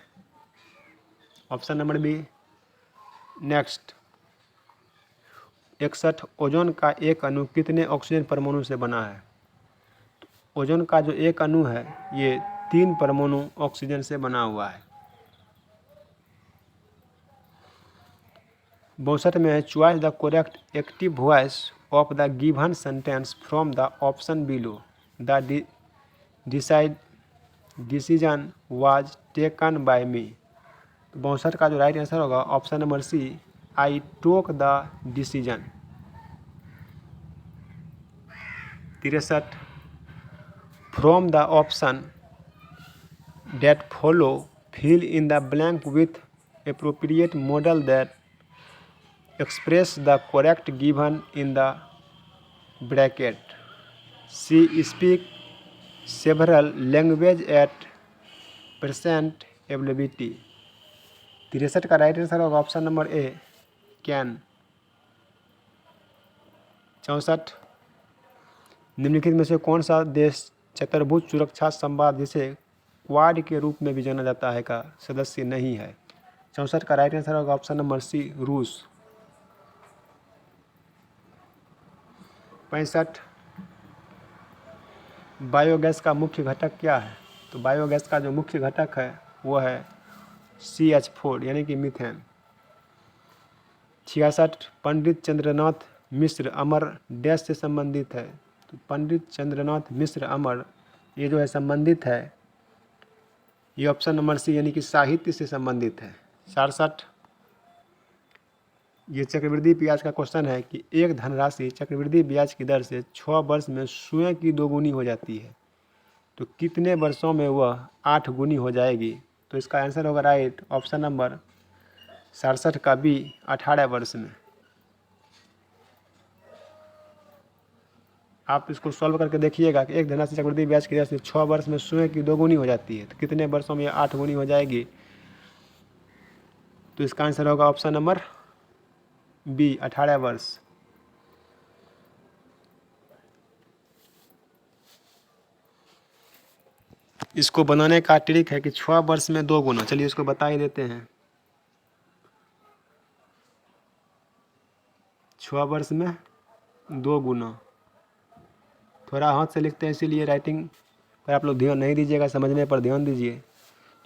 Option number B. Next 61 ozone का एक अणु कितने ऑक्सीजन परमाणु से बना है? तो ओजोन का जो एक अणु है ये 3 परमाणु ऑक्सीजन से बना हुआ है। 62 में है choice the correct active voice of the given sentence from the option below. The decision was taken by me. 62 का जो राइट आंसर होगा option number C, I took the decision. 63 from the option that follow, fill in the blank with appropriate model that express the correct given in the bracket. She speak several language at present ability. 63 का right answer होगा option number A, can. 64, निम्नलिखित में से कौन सा देश चतुर्भुज सुरक्षा संवाद जिसे क्वाड के रूप में भी जाना जाता है का सदस्य नहीं है? 64 का राइट आंसर होगा ऑप्शन नंबर सी, रूस। 65, बायोगैस का मुख्य घटक क्या है? तो बायोगैस का जो मुख्य घटक है वो है CH4 यानी कि मीथेन। 66, पंडित चंद्रनाथ मिश्र अमर डैश से संबंधित है? तो पंडित चंद्रनाथ मिश्र अमर ये जो है संबंधित है, ये ऑप्शन नंबर सी यानी कि साहित्य से संबंधित है। 67, ये चक्रवृद्धि ब्याज का क्वेश्चन है कि एक धनराशि चक्रवृद्धि ब्याज की दर से 6 वर्ष में स्वयं की 2 गुनी हो जाती है, तो कितने वर्षों में वह 8 गुनी हो जाएगी? तो इसका आंसर होगा राइट ऑप्शन नंबर 67 का बी, 18 वर्ष में। आप इसको सॉल्व करके देखिएगा कि एक धनराशि चक्रवृद्धि ब्याज की दर से 6 वर्ष में स्वयं की 2 गुनी हो जाती है, तो कितने वर्षों में 8 गुनी हो जाएगी? तो इसका आंसर होगा ऑप्शन नंबर बी, 18 वर्ष। इसको बनाने का ट्रिक है कि 6 वर्ष में 2 गुना। चलिए इसको बता ही देते हैं। 6 वर्ष में 2 गुना, थोड़ा हाथ से लिखते हैं इसीलिए राइटिंग पर आप लोग ध्यान नहीं दीजिएगा, समझने पर ध्यान दीजिए।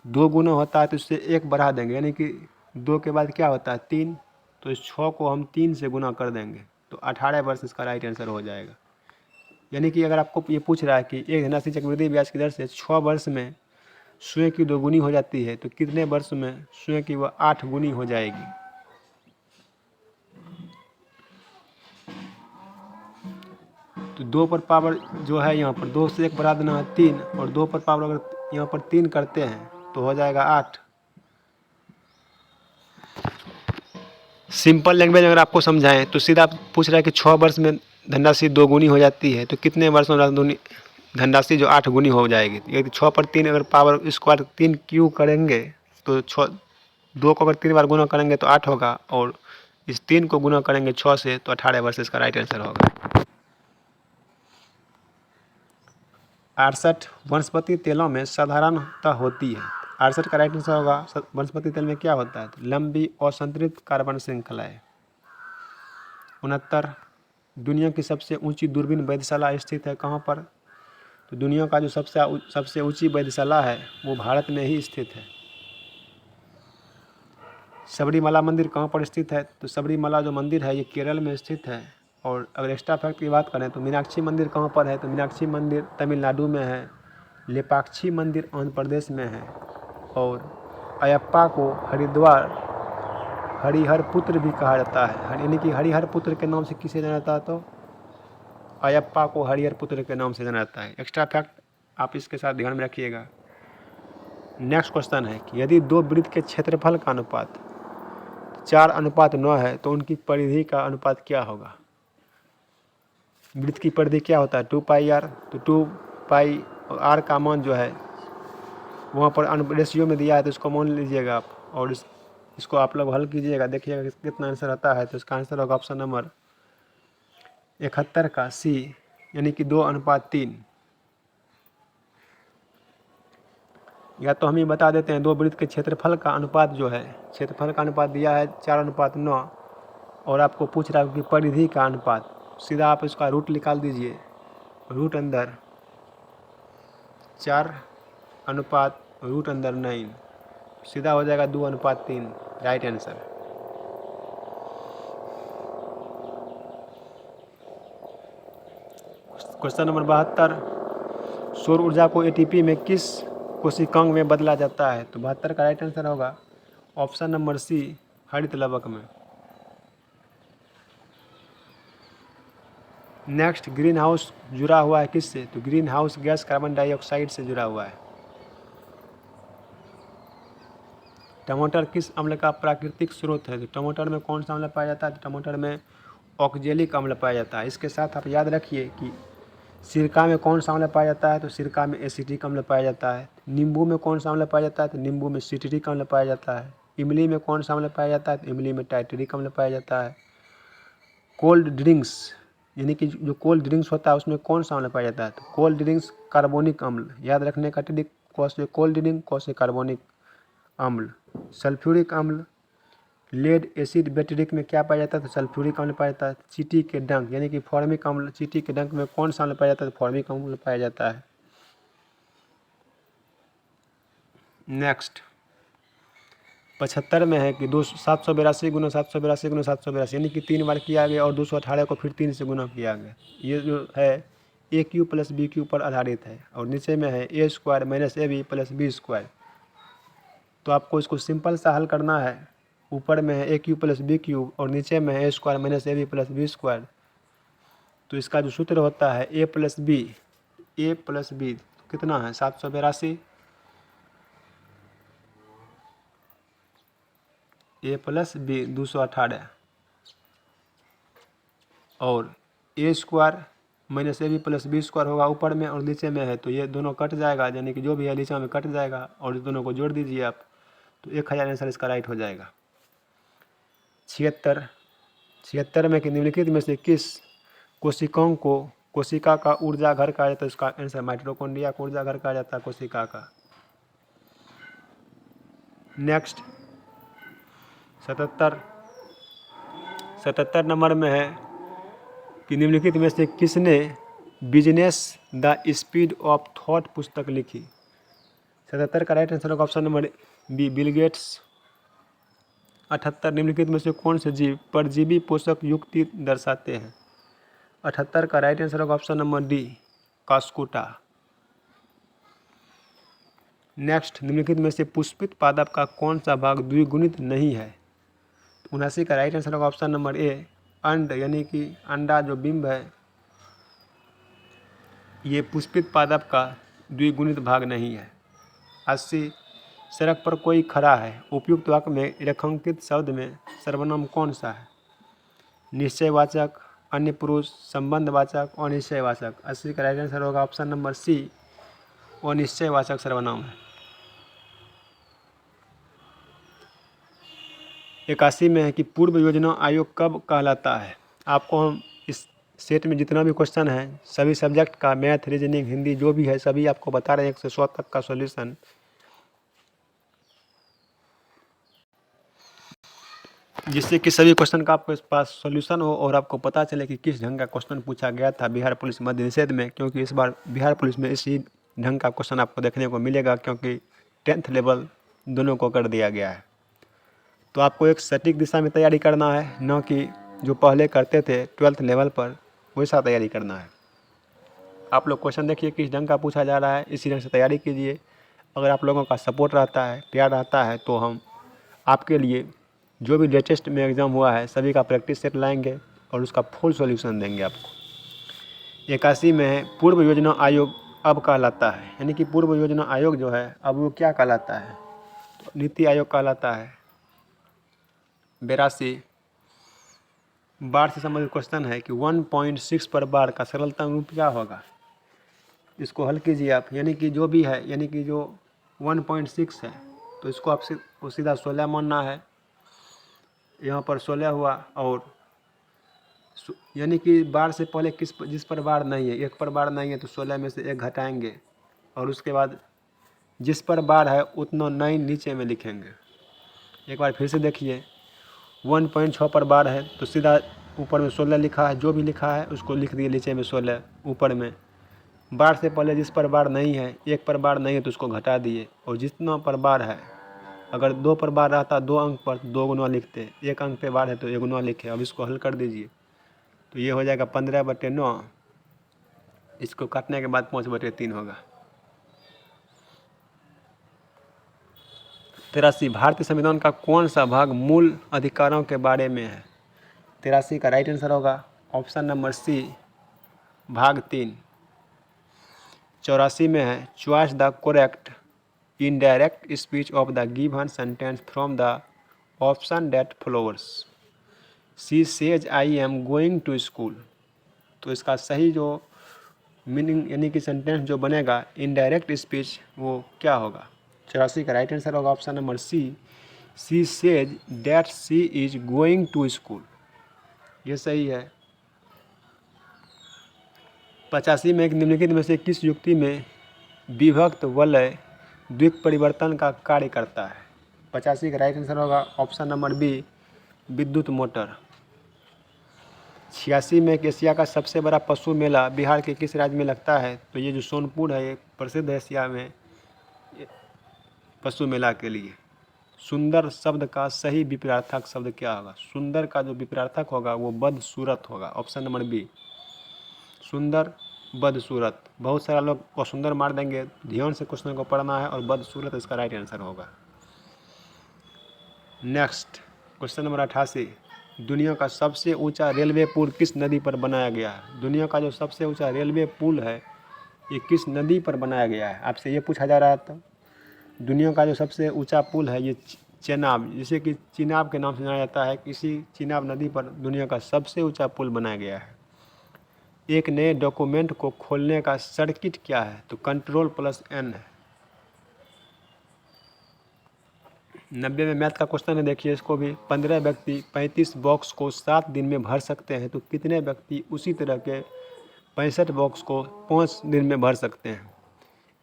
2 गुना होता है तो इससे 1 बढ़ा देंगे, यानी कि 2 के बाद क्या होता है 3, तो इस 6 को हम 3 से गुना कर देंगे, तो 18 वर्ष इसका राइट आंसर हो जाएगा। यानी कि अगर आपको ये पूछ रहा है कि एक धनराशि चक्रवृद्धि ब्याज की दर से 6 वर्ष में स्वयं की 2 गुनी हो जाती है, तो कितने वर्ष में स्वयं की वह 8 गुनी हो जाएगी? तो 2 पर पावर जो है यहाँ पर 2 से 1 बढ़ा देना है 3, और 2 पर पावर अगर यहाँ पर 3 करते हैं तो हो जाएगा 8। सिंपल लैंग्वेज अगर आपको समझाएं तो सीधा पूछ रहा है कि 6 वर्ष में धनराशि 2 गुनी हो जाती है, तो कितने वर्षों में धनराशि जो 8 गुनी हो जाएगी? यदि 6 पर 3 अगर पावर स्क्वायर 3 क्यू करेंगे तो 2 को अगर 3 बार गुना करेंगे तो 8 होगा, और इस 3 को गुना करेंगे 6 से तो 18 वर्ष इसका राइट आंसर होगा। 68, वनस्पति तेलों में साधारणतः होती है। 68 का राइट आंसर होगा वनस्पति तेल में क्या होता है? तो लंबी और संतृप्त कार्बन श्रृंखलाएं। 69, दुनिया की सबसे ऊंची दूरबीन वेधशाला स्थित है कहाँ पर? तो दुनिया का जो सबसे ऊंची वेधशाला है वो भारत में ही स्थित है। सबरीमला मंदिर कहाँ पर स्थित है? तो सबरीमला जो मंदिर है ये केरल में स्थित है। और अगर एक्स्ट्रा फैक्ट की बात करें तो मीनाक्षी मंदिर कहाँ पर है? तो मीनाक्षी मंदिर तमिलनाडु में है। लेपाक्षी मंदिर आंध्र प्रदेश में है। और अयप्पा को हरिद्वार हरिहर पुत्र भी कहा जाता है, यानी कि हरिहर पुत्र के नाम से किसे जाना जाता है? तो अयप्पा को हरिहर पुत्र के नाम से जाना जाता है। एक्स्ट्रा फैक्ट आप इसके साथ ध्यान में रखिएगा। नेक्स्ट क्वेश्चन है कि यदि 2 वृत्त के क्षेत्रफल का अनुपात 4:9 है तो उनकी परिधि का अनुपात क्या होगा? वृत्त की परिधि क्या होता है? 2πr। तो 2π और r का मान जो है वहाँ पर रेशियो में दिया है, तो इसको मान लीजिएगा आप, और इसको आप लोग हल कीजिएगा, देखिएगा कितना आंसर आता है। तो इसका आंसर होगा ऑप्शन नंबर 71 का सी, यानी कि 2:3। या तो हम ये बता देते हैं 2 वृत्त के क्षेत्रफल का अनुपात जो है, क्षेत्रफल का अनुपात दिया है 4:9, और आपको पूछ रहा है कि परिधि का अनुपात, सीधा आप इसका रूट निकाल दीजिए। रूट अंदर 4:9, सीधा हो जाएगा 2:3, राइट आंसर। क्वेश्चन नंबर 72, सौर ऊर्जा को एटीपी में किस कोशिकांग में बदला जाता है? तो 72 का राइट आंसर होगा ऑप्शन नंबर सी, हरित लवक में। नेक्स्ट, ग्रीन हाउस जुड़ा हुआ है किससे? तो green house gas carbon dioxide से जुड़ा हुआ है। टमाटर किस अम्ल का प्राकृतिक स्रोत है? तो टमाटर में कौन सा अम्ल पाया जाता है? तो टमाटर में ऑक्जेलिक अम्ल पाया जाता है। इसके साथ आप याद रखिए कि सिरका में कौन सा अम्ल पाया जाता है? तो सिरका में एसिटिक अम्ल पाया जाता है। नींबू में कौन सा अम्ल पाया जाता है? तो नींबू में सिट्रिक अम्ल पाया जाता है। इमली में कौन सा अम्ल पाया जाता है? तो इमली में टाइटरिक अम्ल पाया जाता है। कोल्ड ड्रिंक्स यानी कि जो कोल्ड ड्रिंक्स होता है उसमें कौन सा अम्ल पाया जाता है? तो कोल्ड ड्रिंक्स कार्बोनिक अम्ल, याद रखने का ट्रिक, कौन से कोल्ड ड्रिंक, कौन से कार्बोनिक अम्ल। सल्फ्यूरिक अम्ल, लेड एसिड बैटरिक में क्या पाया जाता है? तो सल्फ्यूरिक अम्ल पाया जाता है। चींटी के डंक यानी कि फॉर्मिक अम्ल, चींटी के डंक में कौन सा अम्ल पाया जाता है? तो फॉर्मिक अम्ल पाया जाता है। नेक्स्ट 75 में है कि 782 गुना 782 गुना 782 यानी कि 3 बार किया गया और 218 को फिर 3 से गुना किया गया। ये जो है A cube plus B cube पर आधारित है। और नीचे में है A square minus A B plus B square. तो आपको इसको सिंपल सा हल करना है। ऊपर में है A cube plus B cube और नीचे में है A square minus A B plus B square. तो इसका जो सूत्र होता है ए प्लस बी कितना है? 782, ए प्लस बी 218 और A square minus A B plus B square होगा ऊपर में और नीचे में है। तो ये दोनों कट जाएगा यानी कि जो भी है नीचे में कट जाएगा और इस दोनों को जोड़ दीजिए आप, तो 1000 आंसर इसका राइट हो जाएगा। 76 में कि निम्नलिखित में से किस कोशिकाओं को कोशिका का ऊर्जा घर कहा जाता है? इसका आंसर माइटोकॉन्ड्रिया को ऊर्जा घर कहा जाता है कोशिका का। नेक्स्ट 77 नंबर में है कि निम्नलिखित में से किसने business the speed of thought पुस्तक लिखी? 77 का राइट आंसर होगा option number B, Bill Gates. 78 निम्नलिखित में से कौन से जीव परजीवी पोषक युक्ति दर्शाते हैं? 78 का राइट आंसर होगा ऑप्शन नंबर डी, कास्कुटा। नेक्स्ट निम्नलिखित में से पुष्पित पादप का कौन सा भाग द्विगुणित नहीं है? 79 का राइट आंसर होगा ऑप्शन नंबर ए, अंड यानी कि अंडा जो बिंब है ये पुष्पित पादप का द्विगुणित भाग नहीं है। 80 सड़क पर कोई खड़ा है, उपयुक्त वाक्य में रेखांकित शब्द में सर्वनाम कौन सा है? निश्चयवाचक, अन्य पुरुष, संबंधवाचक और निश्चयवाचक। 80 का राइट आंसर होगा ऑप्शन नंबर सी, और निश्चयवाचक सर्वनाम है। 81 में है कि पूर्व योजना आयोग कब कहलाता है? आपको हम इस सेट में जितना भी क्वेश्चन है सभी सब्जेक्ट का, मैथ, रीजनिंग, हिंदी जो भी है सभी आपको बता रहे हैं 1 से 100 तक का सॉल्यूशन, जिससे कि सभी क्वेश्चन का आपके पास सॉल्यूशन हो और आपको पता चले कि किस ढंग का क्वेश्चन पूछा गया था बिहार पुलिस मद्य निषेध में। क्योंकि इस बार बिहार पुलिस में इसी ढंग का क्वेश्चन आपको देखने को मिलेगा, क्योंकि 10th लेवल दोनों को कर दिया गया है। तो आपको एक सटीक दिशा में तैयारी करना है, न कि जो पहले करते थे 12th लेवल पर वैसा तैयारी करना है। आप लोग क्वेश्चन देखिए किस ढंग का पूछा जा रहा है, इसी ढंग से तैयारी कीजिए। अगर आप लोगों का सपोर्ट रहता है, प्यार रहता है, तो हम आपके लिए जो भी लेटेस्ट में एग्ज़ाम हुआ है सभी का प्रैक्टिस सेट लाएंगे और उसका फुल सॉल्यूशन देंगे आपको। 81 में है पूर्व योजना आयोग अब कहलाता है, यानी कि पूर्व योजना आयोग जो है अब वो क्या कहलाता है? तो नीति आयोग कहलाता है। 82 बाढ़ से संबंधित क्वेश्चन है कि 1.6 पर बाढ़ का सरलतम रूप क्या होगा? इसको हल कीजिए आप, यानी कि जो भी है, यानी कि जो 1.6 है तो इसको आप सीधा 16 मानना है। यहाँ पर 16 हुआ और यानी कि बाढ़ से पहले जिस पर बाढ़ नहीं है, 1 पर बाढ़ नहीं है तो 16 में से 1 घटाएंगे और उसके बाद जिस पर बाढ़ है उतना 9 नीचे में लिखेंगे। एक बार फिर से देखिए, 1.6 पर बाढ़ है तो सीधा ऊपर में 16 लिखा है, जो भी लिखा है उसको लिख दिए नीचे में 16 ऊपर में। बाढ़ से पहले जिस पर बाढ़ नहीं है, 1 पर बाढ़ नहीं है तो उसको घटा दिए, और जितना पर बाढ़ है, अगर 2 पर बाढ़ रहता 2 अंक पर 2 गुना लिखते, 1 अंक पे बाढ़ है तो 1 गुना लिखे। अब इसको हल कर दीजिए तो ये हो जाएगा 15/9, इसको काटने के बाद 5/3 होगा। 83 भारतीय संविधान का कौन सा भाग मूल अधिकारों के बारे में है? 83 का राइट आंसर होगा ऑप्शन नंबर सी, भाग 3। 84 में है choice the correct indirect speech of the given sentence from the option that follows. She says I am going to school. तो इसका सही जो मीनिंग यानी कि सेंटेंस जो बनेगा इनडायरेक्ट स्पीच वो क्या होगा? 84 का राइट आंसर होगा option number C, she says that she is going to school. ये सही है। 85 में एक निम्नलिखित में से किस युक्ति में विभक्त वलय द्विक परिवर्तन का कार्य करता है? 85 का राइट आंसर होगा ऑप्शन नंबर बी, विद्युत मोटर। 86 में एक एशिया का सबसे बड़ा पशु मेला बिहार के किस राज्य में लगता है? तो ये जो सोनपुर है ये प्रसिद्ध है एशिया में पशु मेला के लिए। सुंदर शब्द का सही विपरीतार्थक शब्द क्या होगा? सुंदर का जो विपरीतार्थक होगा वो बदसूरत होगा, ऑप्शन नंबर बी, सुंदर बदसूरत। बहुत सारा लोग असुंदर मार देंगे, ध्यान से क्वेश्चन को पढ़ना है और बदसूरत इसका राइट आंसर होगा। नेक्स्ट क्वेश्चन नंबर 88, दुनिया का सबसे ऊंचा रेलवे पुल किस नदी पर बनाया गया है? दुनिया का जो सबसे ऊंचा रेलवे पुल है ये किस नदी पर बनाया गया है? आपसे ये पूछा जा रहा था। दुनिया का जो सबसे ऊंचा पुल है ये चेनाब, जिसे कि चिनाब के नाम से जाना जाता है, किसी चिनाब नदी पर दुनिया का सबसे ऊंचा पुल बनाया गया है। एक नए डॉक्यूमेंट को खोलने का सर्किट क्या है? तो Ctrl+N है। 90 में मैथ का क्वेश्चन है, देखिए इसको भी। 15 व्यक्ति 35 बॉक्स को 7 दिन में भर सकते हैं, तो कितने व्यक्ति उसी तरह के 65 बॉक्स को 5 दिन में भर सकते हैं?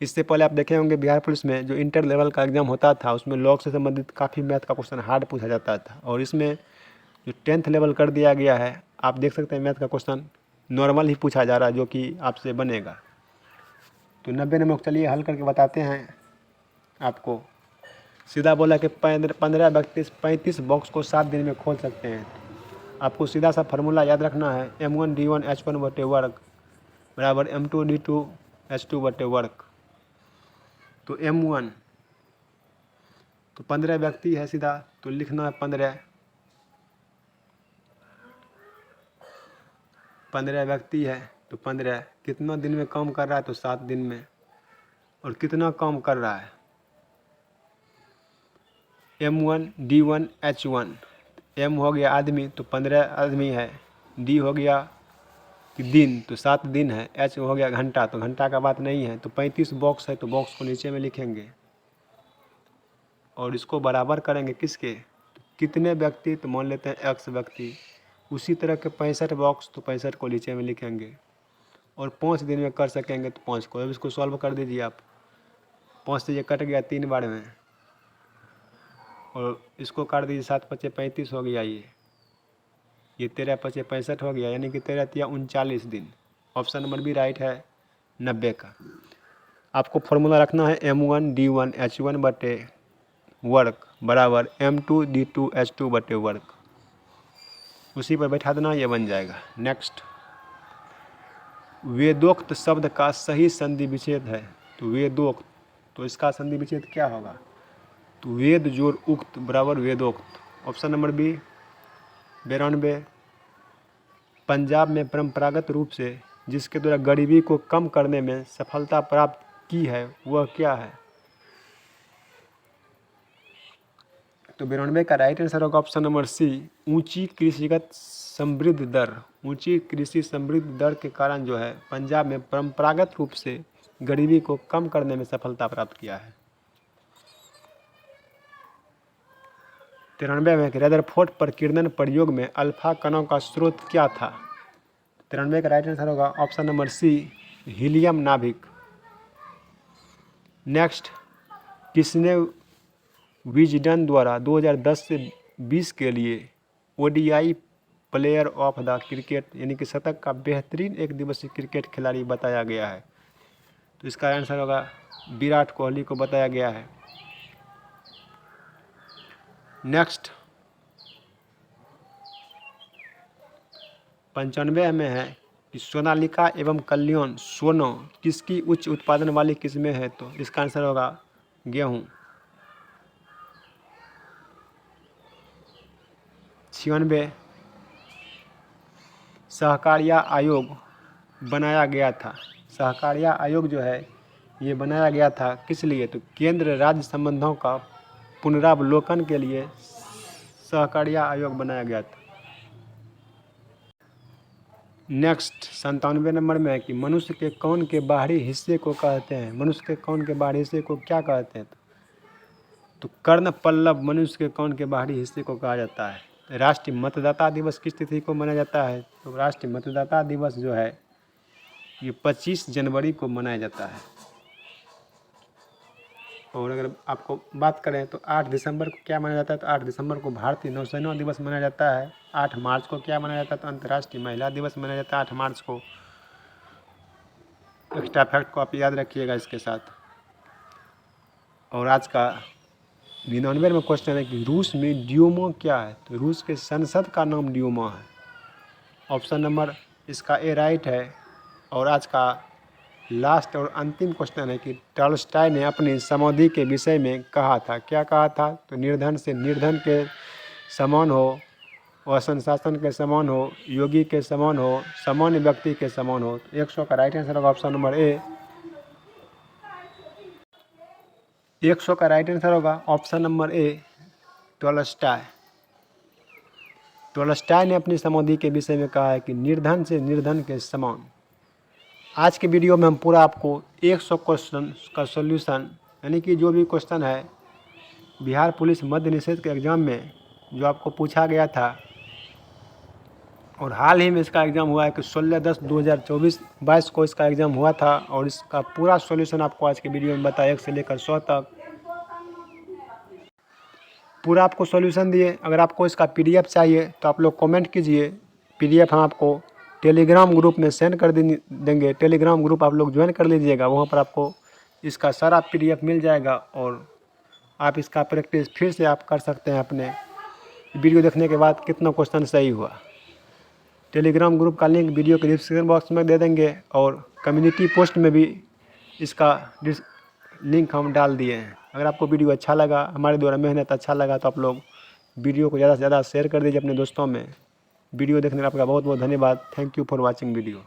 इससे पहले आप देखे होंगे बिहार पुलिस में जो इंटर लेवल का एग्जाम होता था उसमें लॉ से संबंधित काफ़ी मैथ का क्वेश्चन हार्ड पूछा जाता था, और इसमें जो 10th लेवल कर दिया गया है, आप देख सकते हैं मैथ का क्वेश्चन नॉर्मल ही पूछा जा रहा है जो कि आपसे बनेगा। तो 90 नंबर चलिए हल करके बताते हैं आपको। सीधा बोला कि 15 व्यक्ति 35 बॉक्स को 7 दिन में खोल सकते हैं। आपको सीधा सा फार्मूला याद रखना है, M1D1H1/वर्ग बराबर M2D2H2/वर्ग। तो M1 तो 15 व्यक्ति है, सीधा तो लिखना है 15 व्यक्ति है तो 15 कितना दिन में काम कर रहा है? तो 7 दिन में। और कितना काम कर रहा है? M1D1H1, M हो गया आदमी तो 15 आदमी है, D हो गया कि दिन तो 7 दिन है, H हो गया घंटा तो घंटा का बात नहीं है। तो 35 बॉक्स है तो बॉक्स को नीचे में लिखेंगे और इसको बराबर करेंगे किसके? तो कितने व्यक्ति? तो मान लेते हैं X व्यक्ति। उसी तरह के 65 बॉक्स तो 65 को नीचे में लिखेंगे और 5 दिन में कर सकेंगे तो 5 को। अब इसको सॉल्व कर दीजिए आप। 5 से ये कट गया 3 बार में और इसको काट दीजिए, 7 × 5 = 35 हो गया। ये 13 × 5 = 65 हो गया, यानी कि 13 × 3 = 39 दिन। ऑप्शन नंबर बी राइट है 90 का। आपको फॉर्मूला रखना है M1D1H1/वर्ग बराबर M2D2H2/वर्ग। उसी पर बैठा देना, ये बन जाएगा। नेक्स्ट, वेदोक्त शब्द का सही संधि विच्छेद है। तो वेदोक्त तो इसका संधि विच्छेद क्या होगा? तो वेद जोड़ उक्त बराबर वेदोक्त। Option number B 92। पंजाब में परंपरागत रूप से जिसके द्वारा गरीबी को कम करने में सफलता प्राप्त की है वह क्या है? तो 92 का राइट आंसर होगा ऑप्शन नंबर सी, ऊंची कृषिगत समृद्धि दर। ऊंची कृषि समृद्धि दर के कारण जो है पंजाब में परंपरागत रूप से गरीबी को कम करने में सफलता प्राप्त किया है। 93 में रदरफोर्ड प्रकीर्णन प्रयोग में अल्फा कणों का स्रोत क्या था? 93 का राइट आंसर होगा ऑप्शन नंबर सी, हीलियम नाभिक। नेक्स्ट, किसने विजडन द्वारा 2010 से 20 के लिए ODI player of the cricket यानी कि शतक का बेहतरीन एक दिवसीय क्रिकेट खिलाड़ी बताया गया है? तो इसका आंसर होगा विराट कोहली को बताया गया है। नेक्स्ट 95 में है कि सोनालिका एवं कल्याण सोनो किसकी उच्च उत्पादन वाली किस्में है? तो इसका आंसर होगा गेहूँ। 96 सहकारिता आयोग बनाया गया था। सहकारिता आयोग जो है ये बनाया गया था किस लिए? तो केंद्र राज्य संबंधों का पुनरावलोकन के लिए सहकारिता आयोग बनाया गया था। नेक्स्ट 97 नंबर में है कि मनुष्य के कौन के बाहरी हिस्से को कहते हैं? मनुष्य के कौन के बाहरी हिस्से को क्या कहते हैं? तो कर्ण पल्लव मनुष्य के कौन के बाहरी हिस्से को कहा जाता है। राष्ट्रीय मतदाता दिवस किस तिथि को मनाया जाता है? तो राष्ट्रीय मतदाता दिवस जो है ये 25 जनवरी को मनाया जाता है। और अगर आपको बात करें तो 8 दिसंबर को क्या मनाया जाता है? तो 8 दिसंबर को भारतीय नौसेना दिवस मनाया जाता है। 8 मार्च को क्या मनाया जाता है? तो अंतर्राष्ट्रीय महिला दिवस मनाया जाता है 8 मार्च को। एक्स्ट्रा फैक्ट को आप याद रखिएगा इसके साथ। और आज का 99 में क्वेश्चन है कि रूस में ड्यूमा क्या है? तो रूस के संसद का नाम ड्यूमा है। ऑप्शन नंबर इसका ए राइट है। और आज का लास्ट और अंतिम क्वेश्चन है कि टॉल्स्टॉय ने अपनी समाधि के विषय में कहा था, क्या कहा था? तो निर्धन से निर्धन के समान हो, वसन शासन के समान हो, योगी के समान हो, सामान्य व्यक्ति के समान हो। तो 100 का राइट आंसर होगा ऑप्शन नंबर ए। 100 का राइट आंसर होगा ऑप्शन नंबर ए टॉल्स्टॉय। टॉल्स्टॉय ने अपनी समाधि के विषय में कहा है कि निर्धन से निर्धन के समान। आज के वीडियो में हम पूरा आपको 100 क्वेश्चन का सॉल्यूशन यानी कि जो भी क्वेश्चन है बिहार पुलिस मद्य निषेध के एग्ज़ाम में जो आपको पूछा गया था और हाल ही में इसका एग्ज़ाम हुआ है कि 16/10/2024-22 को इसका एग्ज़ाम हुआ था। और इसका पूरा सॉल्यूशन आपको आज के वीडियो में बताया 1 से लेकर 100 तक पूरा आपको सॉल्यूशन दिए। अगर आपको इसका PDF चाहिए तो आप लोग कमेंट कीजिए, PDF हम आपको टेलीग्राम ग्रुप में सेंड कर देंगे। टेलीग्राम ग्रुप आप लोग ज्वाइन कर लीजिएगा, वहाँ पर आपको इसका सारा PDF मिल जाएगा और आप इसका प्रैक्टिस फिर से आप कर सकते हैं अपने वीडियो देखने के बाद कितना क्वेश्चन सही हुआ। टेलीग्राम ग्रुप का लिंक वीडियो के डिस्क्रिप्शन बॉक्स में दे देंगे और कम्युनिटी पोस्ट में भी इसका लिंक हम डाल दिए हैं। अगर आपको वीडियो अच्छा लगा, हमारे द्वारा मेहनत अच्छा लगा, तो आप लोग वीडियो को ज़्यादा से ज़्यादा शेयर कर दीजिए अपने दोस्तों में। वीडियो देखने का आपका बहुत बहुत धन्यवाद। Thank you for watching video.